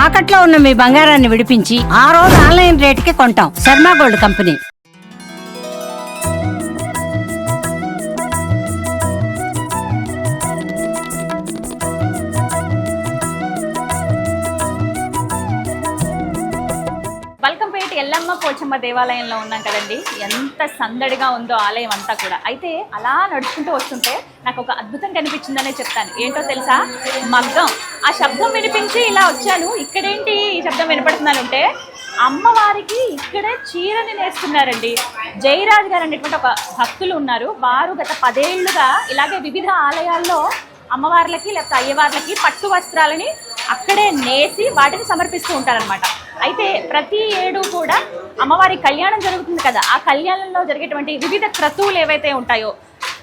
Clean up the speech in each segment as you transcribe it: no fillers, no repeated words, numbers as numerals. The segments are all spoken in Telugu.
తాకట్లో ఉన్న మీ బంగారాన్ని విడిపించి ఆ రోజు ఆన్లైన్ రేటుకి కొంటాం. Sharma gold company. బల్కంపేట ఎల్లమ్మ పోచమ్మ దేవాలయంలో ఉన్నాం కదండి. ఎంత సందడిగా ఉందో ఆలయం అంతా కూడా. అయితే అలా నడుచుకుంటూ వస్తుంటే నాకు ఒక అద్భుతం కనిపించిందనే చెప్తాను. ఏంటో తెలుసా? మగ్గం. ఆ శబ్దం వినిపించి ఇలా వచ్చాను. ఇక్కడేంటి ఈ శబ్దం వినపడుతున్నానంటే అమ్మవారికి ఇక్కడే చీరని నేస్తున్నారండి. జయరాజ్ గారు అనేటువంటి ఒక భక్తులు ఉన్నారు. వారు గత 10 ఏళ్లుగా ఇలాగే వివిధ ఆలయాల్లో అమ్మవార్లకి లేకపోతే అయ్యవార్లకి పట్టు వస్త్రాలని అక్కడే నేసి వాటిని సమర్పిస్తూ ఉంటారనమాట. అయితే ప్రతి ఏడు కూడా అమ్మవారి కళ్యాణం జరుగుతుంది కదా, ఆ కళ్యాణంలో జరిగేటువంటి వివిధ క్రతువులు ఏవైతే ఉంటాయో,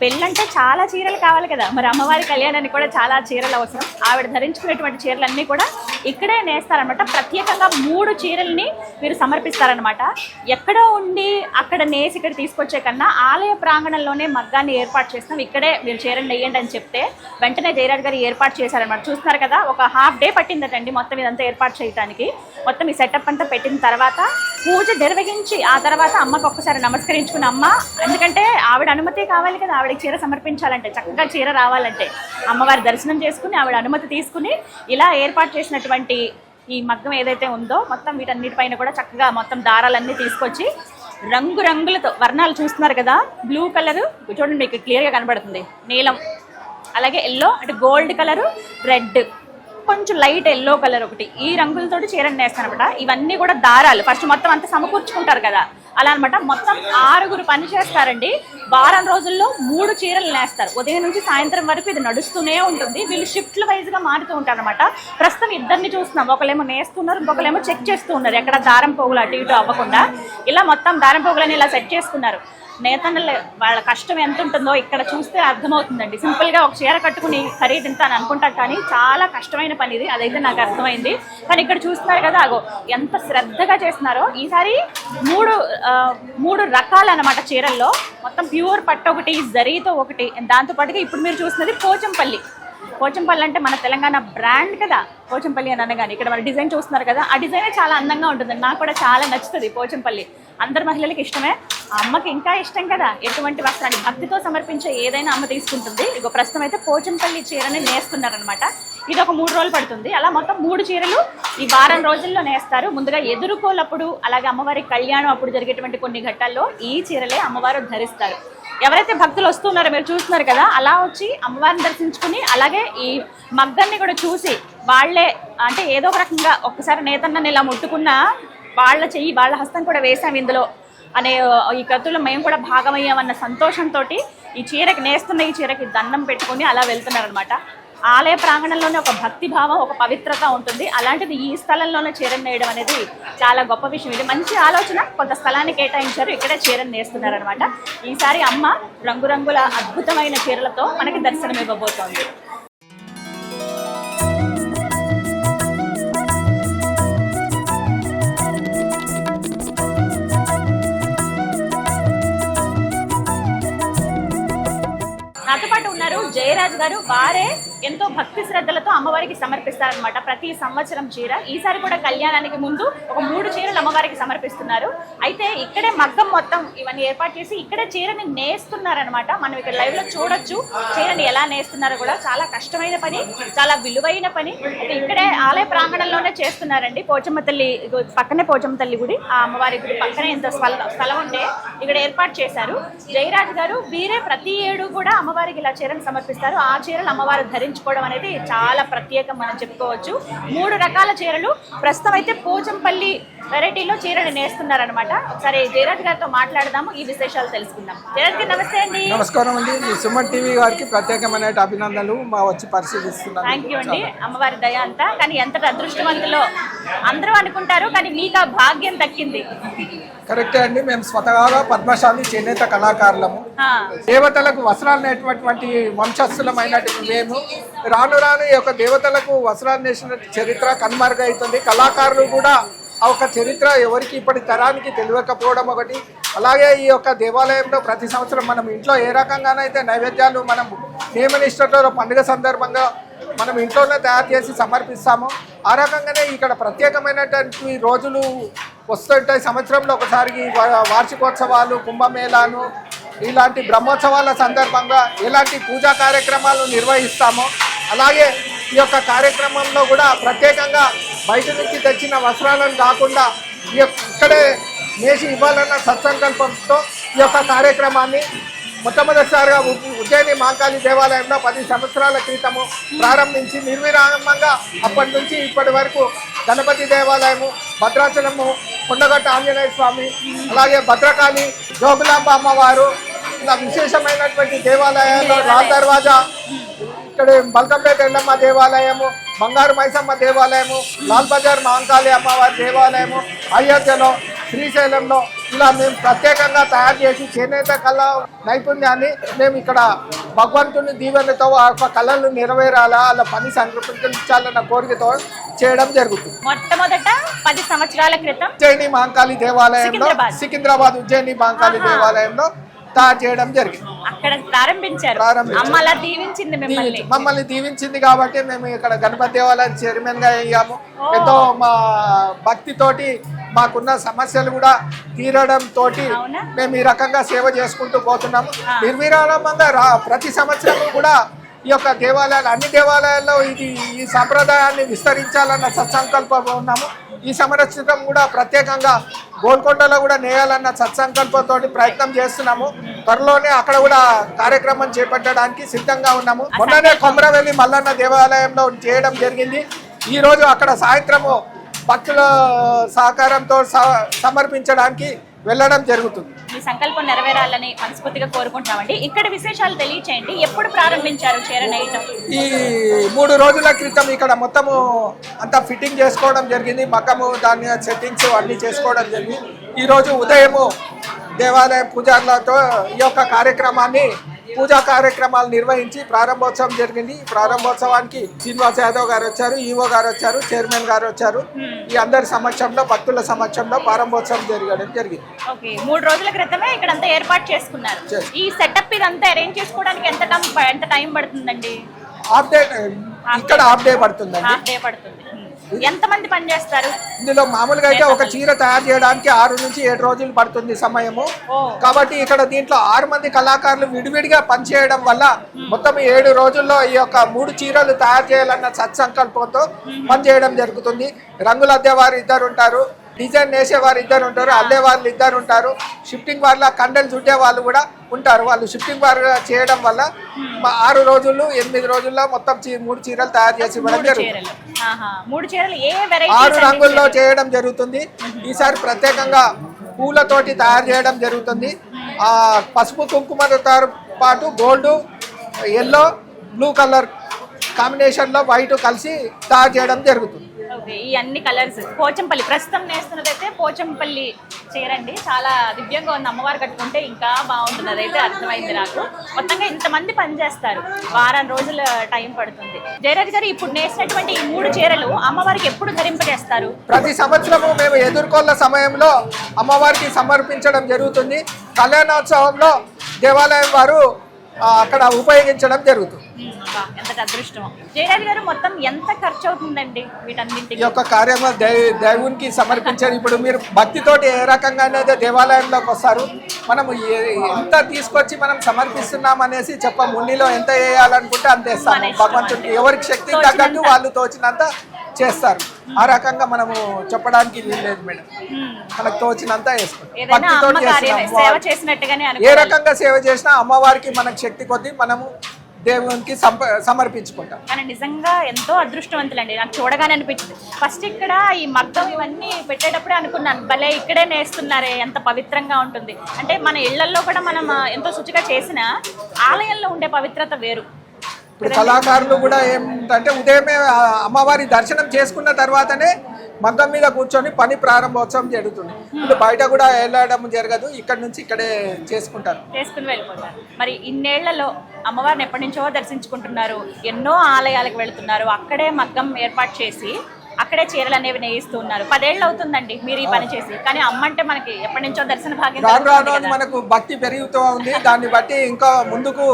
పెళ్ళంటే చాలా చీరలు కావాలి కదా, మరి అమ్మవారి కళ్యాణానికి కూడా చాలా చీరలు అవసరం. ఆవిడ ధరించుకునేటువంటి చీరలన్నీ కూడా ఇక్కడే నేస్తారనమాట. ప్రత్యేకంగా 3 చీరల్ని మీరు సమర్పిస్తారనమాట. ఎక్కడో ఉండి అక్కడ నేసి ఇక్కడ తీసుకొచ్చే కన్నా ఆలయ ప్రాంగణంలోనే మగ్గాన్ని ఏర్పాటు చేస్తాం, ఇక్కడే మీరు చీరలు నెయ్యండి అని చెప్తే వెంటనే జయరాజ్ గారు ఏర్పాటు చేశారనమాట. చూస్తున్నారు కదా, ఒక హాఫ్ డే పట్టిందటండి మొత్తం ఇదంతా ఏర్పాటు చేయడానికి. మొత్తం ఈ సెటప్ అంతా పెట్టిన తర్వాత పూజ నిర్వహించి ఆ తర్వాత అమ్మకు ఒక్కసారి నమస్కరించుకున్న అమ్మ, ఎందుకంటే ఆవిడ అనుమతి కావాలి కదా, ఆవిడకి చీర సమర్పించాలంటే, చక్కగా చీర రావాలంటే అమ్మవారి దర్శనం చేసుకుని ఆవిడ అనుమతి తీసుకుని ఇలా ఏర్పాటు చేసినటువంటి ఈ మగ్గం ఏదైతే ఉందో మొత్తం వీటన్నిటిపైన కూడా చక్కగా మొత్తం దారాలన్నీ తీసుకొచ్చి రంగురంగులతో వర్ణాలు చూస్తున్నారు కదా. బ్లూ కలరు చూడండి మీకు క్లియర్గా కనబడుతుంది, నీలం, అలాగే ఎల్లో అంటే గోల్డ్ కలరు, రెడ్, కొంచెం లైట్ ఎల్లో కలర్ ఒకటి, ఈ రంగులతోటి చీరని నేస్తారనమాట. ఇవన్నీ కూడా దారాలు ఫస్ట్ మొత్తం అంతా సమకూర్చుకుంటారు కదా, అలా అనమాట. మొత్తం 6 పని చేస్తారండి. వారం రోజుల్లో 3 చీరలు నేస్తారు. ఉదయం నుంచి సాయంత్రం వరకు ఇది నడుస్తూనే ఉంటుంది. వీళ్ళు షిఫ్ట్ల వైజ్గా మారుతూ ఉంటారు అనమాట. ప్రస్తుతం ఇద్దరిని చూస్తున్నాం, ఒకళ్ళేమో నేస్తున్నారు, ఇంకొకళ్ళేమో చెక్ చేస్తూ ఉన్నారు ఎక్కడ దారం పోగులు అటు ఇటు అవ్వకుండా. ఇలా మొత్తం దారం పోగులని ఇలా సెట్ చేసుకున్నారు. నేతన్నలు వాళ్ళ కష్టం ఎంత ఉంటుందో ఇక్కడ చూస్తే అర్థమవుతుందండి. సింపుల్గా ఒక చీర కట్టుకుని ఖరీదింతాను అనుకుంటాం, కానీ చాలా కష్టమైన పని ఇది, అదైతే నాకు అర్థమైంది. కానీ ఇక్కడ చూస్తున్నారు కదా, అగో ఎంత శ్రద్ధగా చేస్తున్నారో. ఈసారి 3 రకాలు అనమాట చీరల్లో. మొత్తం ప్యూర్ పట్టు ఒకటి, జరీతో ఒకటి, దాంతోపాటుగా ఇప్పుడు మీరు చూస్తున్నది పోచంపల్లి. పోచంపల్లి అంటే మన తెలంగాణ బ్రాండ్ కదా పోచంపల్లి అని అనగానే. ఇక్కడ మన డిజైన్ చూస్తున్నారు కదా, ఆ డిజైనే చాలా అందంగా ఉంటుంది. నాకు కూడా చాలా నచ్చుతుంది పోచంపల్లి. అందరు మహిళలకి ఇష్టమే, అమ్మకి ఇంకా ఇష్టం కదా. ఎటువంటి వస్త్రాన్ని భక్తితో సమర్పించే ఏదైనా అమ్మ తీసుకుంటుంది. ఇక ప్రస్తుతం అయితే పోచంపల్లి చీరని నేస్తున్నారనమాట. ఇది ఒక 3 రోజులు పడుతుంది. అలా మొత్తం 3 చీరలు ఈ వారం రోజుల్లో నేస్తారు. ముందుగా ఎదుర్కోలప్పుడు, అలాగే అమ్మవారి కళ్యాణం అప్పుడు జరిగేటువంటి కొన్ని ఘట్టాల్లో ఈ చీరలే అమ్మవారు ధరిస్తారు. ఎవరైతే భక్తులు వస్తున్నారో మీరు చూస్తున్నారు కదా, అలా వచ్చి అమ్మవారిని దర్శించుకుని అలాగే ఈ మగ్గాన్ని కూడా చూసి వాళ్ళే అంటే ఏదో ఒక రకంగా ఒక్కసారి నేతన్నని ఇలా ముట్టుకున్న వాళ్ళ చెయ్యి, వాళ్ళ హస్తం కూడా వేసాం ఇందులో అనే ఈ కథలో మేము కూడా భాగమయ్యామన్న సంతోషంతో ఈ చీరకి నేస్తున్న ఈ చీరకి దండం పెట్టుకుని అలా వెళ్తున్నారనమాట. ఆలయ ప్రాంగణంలోనే ఒక భక్తి భావం, ఒక పవిత్రత ఉంటుంది. అలాంటిది ఈ స్థలంలోనే చీరను నేయడం అనేది చాలా గొప్ప విషయం. ఇది మంచి ఆలోచన. కొంత స్థలాన్ని కేటాయించారు, ఇక్కడే చీరను నేస్తున్నారనమాట. ఈసారి అమ్మ రంగురంగుల అద్భుతమైన చీరలతో మనకి దర్శనం ఇవ్వబోతోంది. నాతో పాటు ఉన్నారు జయరాజ్ గారు. వారే ఎంతో భక్తి శ్రద్ధలతో అమ్మవారికి సమర్పిస్తారనమాట ప్రతి సంవత్సరం చీర. ఈసారి కూడా కళ్యాణానికి ముందు ఒక 3 చీరలు అమ్మవారికి సమర్పిస్తున్నారు. అయితే ఇక్కడే మగ్గం మొత్తం ఇవన్నీ ఏర్పాటు చేసి ఇక్కడే చీరని నేస్తున్నారనమాట. మనం ఇక్కడ లైవ్ లో చూడొచ్చు చీరని ఎలా నేస్తున్నారో కూడా. చాలా కష్టమైన పని, చాలా విలువైన పని. ఇక్కడే ఆలయ ప్రాంగణంలోనే చేస్తున్నారండి. పోచమ్మ తల్లి పక్కనే పోచమ్మ తల్లి గుడి, ఆ అమ్మవారి గుడి పక్కనే ఎంత స్థలం ఉంటే ఇక్కడ ఏర్పాటు చేశారు. జయరాజ్ గారు వీరే ప్రతి ఏడు కూడా అమ్మవారికి ఇలా చీరను సమర్పిస్తారు. ఆ చీరలు అమ్మవారు ధరించుకోవడం అనేది చాలా ప్రత్యేకం మనం చెప్పుకోవచ్చు. 3 రకాల చీరలు ప్రస్తుతం అయితే పోచంపల్లి వెరైటీలో చీరని నేస్తున్నారనమాట. ఒకసారి జయరాజ్ గారితో మాట్లాడదాము, ఈ విశేషాలు తెలుసుకుందాం. జయరాజ్ గారు నమస్తే అండి. నమస్కారం అండి. సుమన్ టీవీ గారికి ప్రత్యేకమైన అభినందనలు. మా వచ్చి పరిశీలిస్తున్నాను. థ్యాంక్ యూ అండి. అమ్మవారి దయ అంతా. కానీ ఎంతటి అదృష్టవంతులో అందరూ అనుకుంటారు, కానీ మీకు ఆ భాగ్యం దక్కింది. కరెక్టే అండి. మేము స్వతహాగా పద్మశాలి చేనేత కళాకారులము. దేవతలకు వస్త్రాలు నేటువంటి వంశస్థులమైనటువంటి మేము రాను రాను ఈ యొక్క దేవతలకు వస్త్రాలు నేసిన చరిత్ర కనుమరుగవుతుంది. కళాకారులు కూడా ఆ ఒక చరిత్ర ఎవరికి ఇప్పటి తరానికి తెలియకపోవడం ఒకటి. అలాగే ఈ యొక్క దేవాలయంలో ప్రతి సంవత్సరం మనం ఇంట్లో ఏ రకంగానైతే నైవేద్యాలు మనం నియమనిష్టతో పండుగ సందర్భంగా మనం ఇంట్లోనే తయారు చేసి సమర్పిస్తాము. ఆ రకంగానే ఇక్కడ ప్రత్యేకమైనటువంటి రోజులు వస్తుంటాయి. సంవత్సరంలో ఒకసారి వార్షికోత్సవాలు, కుంభమేళాను, ఇలాంటి బ్రహ్మోత్సవాల సందర్భంగా ఎలాంటి పూజా కార్యక్రమాలు నిర్వహిస్తామో అలాగే ఈ యొక్క కార్యక్రమంలో కూడా ప్రత్యేకంగా బయట నుంచి తెచ్చిన వస్త్రాలను కాకుండా ఇక్కడే నేసి ఇవ్వాలన్న సత్సంకల్పంతో ఈ యొక్క కార్యక్రమాన్ని మొట్టమొదటిసారిగా ఉజ్జయిని మహంకాళి దేవాలయంలో 10 సంవత్సరాల క్రితము ప్రారంభించి నిర్విరామంగా అప్పటి నుంచి ఇప్పటి వరకు గణపతి దేవాలయము, భద్రాచలము, కొండగట్ట ఆంజనేయ స్వామి, అలాగే భద్రకాళి, జోగులాంబ అమ్మవారు, ఇలా విశేషమైనటువంటి దేవాలయాలు, రాల్ దర్వాజా, ఇక్కడ బల్కంపేట ఎల్లమ్మ దేవాలయము, బంగారు మైసమ్మ దేవాలయము, లాల్ బజార్ మహంకాళి అమ్మవారి దేవాలయము, అయోధ్యలో, శ్రీశైలంలో ఇలా మేము ప్రత్యేకంగా తయారు చేసి చేనేత కళ నైపుణ్యాన్ని మేము ఇక్కడ భగవంతుని దీవెనతో ఆ కళలు నెరవేరాలా, అలా పని సంకల్పించాలన్న కోరికతో చేయడం జరుగుతుంది. మొట్టమొదట 10 సంవత్సరాల క్రితం ఉజ్జయిని మహంకాళి దేవాలయంలో, సికింద్రాబాద్ ఉజ్జయిని మహంకాళి దేవాలయంలో తయారు చేయడం జరిగింది. అక్కడ ప్రారంభించారు. అమ్మలా దీవించింది మమ్మల్ని దీవించింది కాబట్టి మేము ఇక్కడ గణపతి దేవాలయం చైర్మన్ గా అయ్యాము. ఎంతో మా భక్తితోటి మాకున్న సమస్యలు కూడా తీరడం తోటి మేము ఈ రకంగా సేవ చేసుకుంటూ పోతున్నాము. నిర్విరామంగా ప్రతి సంవత్సరం కూడా ఈ యొక్క దేవాలయాలు, అన్ని దేవాలయాల్లో ఈ సంప్రదాయాన్ని విస్తరించాలన్న సత్సంకల్పం ఉన్నాము. ఈ సంవత్సరం కూడా ప్రత్యేకంగా గోల్కొండలో కూడా నేయాలన్న సత్సంకల్పంతో ప్రయత్నం చేస్తున్నాము. త్వరలోనే అక్కడ కూడా కార్యక్రమం చేపట్టడానికి సిద్ధంగా ఉన్నాము. మొన్ననే కొమరవెల్లి మల్లన్న దేవాలయంలో చేయడం జరిగింది. ఈ రోజు అక్కడ సాయంత్రము భక్తుల సహకారంతో సమర్పించడానికి వెళ్ళడం జరుగుతుంది. మీ సంకల్పం నెరవేరాలని మనస్ఫూర్తిగా కోరుకుంటున్నామండి. ఇక్కడ విశేషాలు తెలియచేయండి. ఎప్పుడు ప్రారంభించారు చీరనేయటం? ఈ 3 రోజుల క్రితం ఇక్కడ మొత్తము అంతా ఫిట్టింగ్ చేసుకోవడం జరిగింది. మగ్గము, దాని సెట్టింగ్స్ అన్నీ చేసుకోవడం జరిగింది. ఈరోజు ఉదయము దేవాలయ పూజారులతో ఈ యొక్క కార్యక్రమాన్ని, పూజా కార్యక్రమాలు నిర్వహించి ప్రారంభోత్సవం జరిగింది. ప్రారంభోత్సవానికి శ్రీనివాస్ యాదవ్ గారు వచ్చారు, ఈవో గారు వచ్చారు, చైర్మన్ గారు వచ్చారు. ఈ అందరి సమక్షంలో, భక్తుల సమక్షంలో ప్రారంభోత్సవం జరగడం జరిగింది. 3 రోజుల క్రితమే ఇక్కడ అంతా ఏర్పాటు చేసుకున్నారు. ఈ సెటప్ ఇదంతా అరేంజ్ చేసుకోవడానికి ఎంత టైం పడుతుందండి? ఇక్కడ హాఫ్ డే పడుతుందండి. ఎంత మంది పనిచేస్తారు ఇందులో? మామూలుగా అయితే ఒక చీర తయారు చేయడానికి 6 నుంచి 7 రోజులు పడుతుంది సమయము. కాబట్టి ఇక్కడ దీంట్లో 6 మంది కళాకారులు విడివిడిగా పనిచేయడం వల్ల మొత్తం 7 రోజుల్లో ఈ యొక్క 3 చీరలు తయారు చేయాలన్న సత్సంకల్పంతో పనిచేయడం జరుగుతుంది. రంగులు అద్దేవారు 2 ఉంటారు, డిజైన్ వేసేవారు 2 ఉంటారు, అల్లే వాళ్ళు 2 ఉంటారు, షిఫ్టింగ్ వాళ్ళ కండలు చుట్టే వాళ్ళు కూడా ఉంటారు. వాళ్ళు షిఫ్టింగ్ వారు చేయడం వల్ల 6 రోజులు 8 రోజుల్లో మొత్తం 3 చీరలు తయారు చేసి ఇవ్వడం జరుగుతుంది. 6 రంగుల్లో చేయడం జరుగుతుంది. ఈసారి ప్రత్యేకంగా పూలతోటి తయారు చేయడం జరుగుతుంది. పసుపు కుంకుమతో పాటు గోల్డ్, ఎల్లో, బ్లూ కలర్ కాంబినేషన్లో వైట్ కలిసి తయారు చేయడం జరుగుతుంది. ఈ అన్ని కలర్స్ పోచంపల్లి ప్రస్తుతం నేస్తున్నదైతే పోచంపల్లి చీరండి. చాలా దివ్యంగా ఉంది. అమ్మవారు కట్టుకుంటే ఇంకా బాగుంటుంది. అదైతే అర్థమైంది నాకు. మొత్తంగా ఇంతమంది పనిచేస్తారు, వారం రోజుల టైం పడుతుంది. జయరాజ్ గారు, ఇప్పుడు నేసినటువంటి ఈ 3 చీరలు అమ్మవారికి ఎప్పుడు ధరింపజేస్తారు? ప్రతి సంవత్సరము మేము ఎదుర్కొన్న సమయంలో అమ్మవారికి సమర్పించడం జరుగుతుంది. కళ్యాణోత్సవంలో దేవాలయం వారు అక్కడ ఉపయోగించడం జరుగుతుంది. ఎంత అదృష్టం. జయరాజ్ గారు, మొత్తం ఎంత ఖర్చు అవుతుందండి వీటన్నింటికి? ఈ యొక్క కార్యక్రమం దేవునికి సమర్పించారు. ఇప్పుడు మీరు భక్తితోటి ఏ రకంగానైతే దేవాలయంలోకి వస్తారు, మనము ఎంత తీసుకొచ్చి మనం సమర్పిస్తున్నాం అనేసి చెప్పం. ఉండిలో ఎంత వేయాలనుకుంటే అంత వేస్తాము. భగవంతుడికి ఎవరికి శక్తి తగ్గట్టు వాళ్ళు తోచినంత చేస్తారు. ఆ రకంగా మనము చెప్పడానికి వీల్లేదు మేడం. మనకు తోచినంత వేసుకుంటాం. ఏ రకంగా సేవ చేసినా అమ్మవారికి మనకు శక్తి కొద్దీ మనము దేవునికి సమర్పించుకుంటాం. కానీ నిజంగా ఎంతో అదృష్టవంతులండి. నాకు చూడగానే అనిపించింది. ఫస్ట్ ఇక్కడ ఈ మగ్గం ఇవన్నీ పెట్టేటప్పుడే అనుకున్నాను, భలే ఇక్కడే నేస్తున్నారే, ఎంత పవిత్రంగా ఉంటుంది. అంటే మన ఇళ్లలో కూడా మనం ఎంతో శుచిగా చేసిన ఆలయంలో ఉండే పవిత్రత వేరు. ఇప్పుడు కళాకారులు కూడా ఏమిటంటే ఉదయమే అమ్మవారి దర్శనం చేసుకున్న తర్వాతనే మగ్గం మీద కూర్చొని పని ప్రారంభోత్సవం జరుగుతుంది. ఇప్పుడు బయట కూడా వెళ్ళడం జరగదు, ఇక్కడ నుంచి ఇక్కడే చేసుకుని వెళ్ళిపోతారు. మరి ఇన్నేళ్లలో అమ్మవారిని ఎప్పటి నుంచో దర్శించుకుంటున్నారు, ఎన్నో ఆలయాలకు వెళ్తున్నారు, అక్కడే మగ్గం ఏర్పాటు చేసి అక్కడే చీరలు అనేవి నేయిస్తూ ఉన్నారు. 10 ఏళ్ళు అవుతుందండి మీరు ఈ పని చేసి. కానీ అమ్మ అంటే మనకి ఎప్పటి నుంచో దర్శన భాగ్యం. మనకు భక్తి పెరుగుతూ ఉంది. దాన్ని బట్టి ఇంకా ముందుకు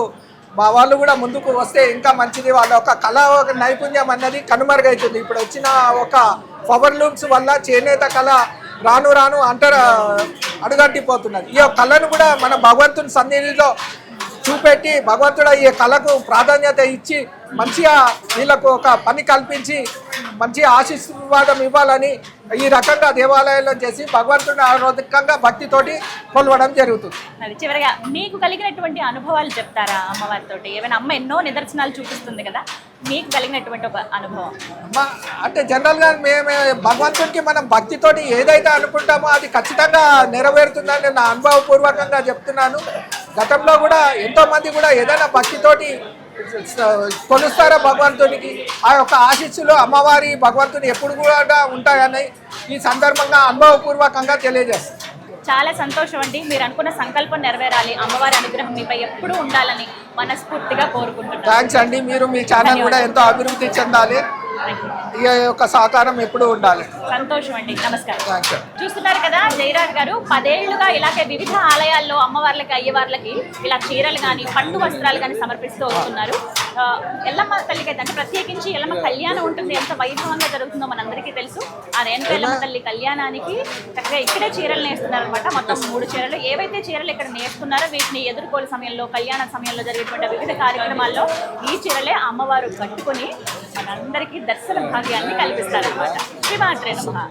మా వాళ్ళు కూడా ముందుకు వస్తే ఇంకా మంచిది. వాళ్ళ ఒక కళ ఒక నైపుణ్యం అన్నది కనుమరుగైతుంది. ఇప్పుడు వచ్చిన ఒక పవర్ లూమ్స్ వల్ల చేనేత కళ రాను రాను అడుగంటిపోతున్నది. ఈ కళను కూడా మన భగవంతుని సన్నిధిలో చూపెట్టి భగవంతుడు ఈ కళకు ప్రాధాన్యత ఇచ్చి మంచిగా వీళ్ళకు ఒక పని కల్పించి మంచి ఆశీర్వాదం ఇవ్వాలని ఈ రకంగా దేవాలయాల్లో చేసి భగవంతుని ఆరోగ్యంగా భక్తితోటి కొలవడం జరుగుతుంది. అది చివరిగా మీకు కలిగినటువంటి అనుభవాలు చెప్తారా అమ్మవారితో? ఏమైనా అమ్మ ఎన్నో నిదర్శనాలు చూపిస్తుంది కదా, మీకు కలిగినటువంటి ఒక అనుభవం? అంటే జనరల్గా మేము భగవంతునికి మనం భక్తితోటి ఏదైతే అనుకుంటామో అది ఖచ్చితంగా నెరవేరుతుందని నా అనుభవపూర్వకంగా చెప్తున్నాను. గతంలో కూడా ఎంతో మంది కూడా ఏదైనా భక్తితోటి కొలుస్తారో భగవంతునికి ఆ యొక్క ఆశీస్సులు అమ్మవారి భగవంతుని ఎప్పుడు కూడా ఉంటాయని ఈ సందర్భంగా అనుభవపూర్వకంగా తెలియజేస్తాను. చాలా సంతోషం అండి. మీరు అనుకున్న సంకల్పం నెరవేరాలి, అమ్మవారి అనుగ్రహం మీపై ఎప్పుడూ ఉండాలని మనస్ఫూర్తిగా కోరుకుంటున్నాను. థ్యాంక్స్ అండి. మీరు మీ ఛానల్ కూడా ఎంతో అభివృద్ధి చెందాలి, ఈ యొక్క సహకారం ఎప్పుడూ ఉండాలి. సంతోషం అండి. నమస్కారం. థ్యాంక్స్. చూస్తున్నారు కదా, జయరాజ్ గారు 10 ఏళ్లుగా ఇలాగే వివిధ ఆలయాల్లో అమ్మవార్లకి అయ్యవార్లకి ఇలా చీరలు కానీ పట్టు వస్త్రాలు కానీ సమర్పిస్తూ వస్తున్నారు. ఎల్లమ్మ తల్లికి అయితే అంటే ప్రత్యేకించి ఎల్లమ్మ కళ్యాణం ఉంటుంది, ఎంత వైభవంగా జరుగుతుందో మనందరికీ తెలుసు. ఆ రేణుక ఎల్లమ్మ తల్లి కళ్యాణానికి చక్కగా ఇక్కడే చీరలు నేస్తున్నారనమాట. మొత్తం 3 చీరలు. ఏవైతే చీరలు ఇక్కడ నేస్తున్నారో వీటిని ఎదుర్కోలు సమయంలో, కళ్యాణ సమయంలో జరిగేటువంటి వివిధ కార్యక్రమాల్లో ఈ చీరలే అమ్మవారు కట్టుకొని మనందరికీ దర్శన భాగ్యాన్ని కల్పిస్తారనమాట. శ్రీమాత్రే నమః.